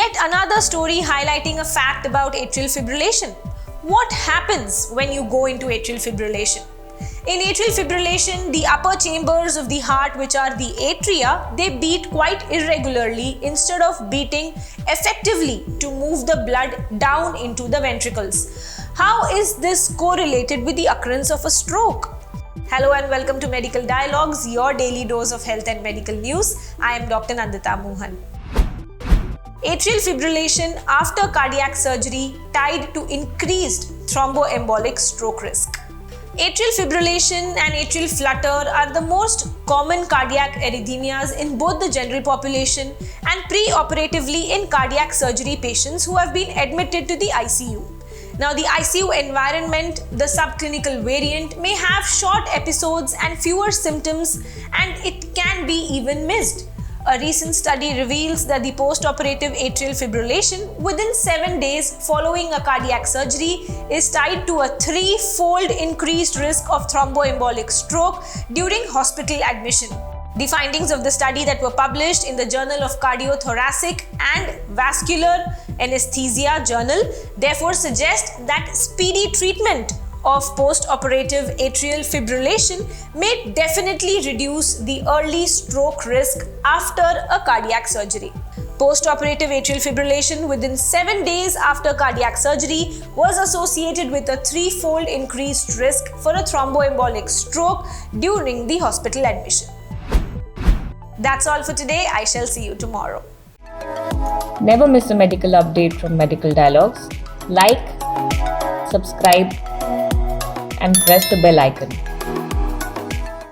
Yet another story highlighting a fact about atrial fibrillation. What happens when you go into atrial fibrillation? In atrial fibrillation, the upper chambers of the heart, which are the atria, they beat quite irregularly instead of beating effectively to move the blood down into the ventricles. How is this correlated with the occurrence of a stroke? Hello and welcome to Medical Dialogues, your daily dose of health and medical news. I am Dr. Nandita Mohan. Atrial fibrillation after cardiac surgery tied to increased thromboembolic stroke risk. Atrial fibrillation and atrial flutter are the most common cardiac arrhythmias in both the general population and pre-operatively in cardiac surgery patients who have been admitted to the ICU. Now, the ICU environment, the subclinical variant, may have short episodes and fewer symptoms, and it can be even missed. A recent study reveals that the post-operative atrial fibrillation within 7 days following a cardiac surgery is tied to a 3-fold increased risk of thromboembolic stroke during hospital admission. The findings of the study that were published in the Journal of Cardiothoracic and Vascular Anesthesia Journal therefore suggest that speedy treatment of post-operative atrial fibrillation may definitely reduce the early stroke risk after a cardiac surgery. Post-operative atrial fibrillation within 7 days after cardiac surgery was associated with a 3-fold increased risk for a thromboembolic stroke during the hospital admission. That's all for today. I shall see you tomorrow. Never miss a medical update from Medical Dialogues. Like, subscribe, and press the bell icon.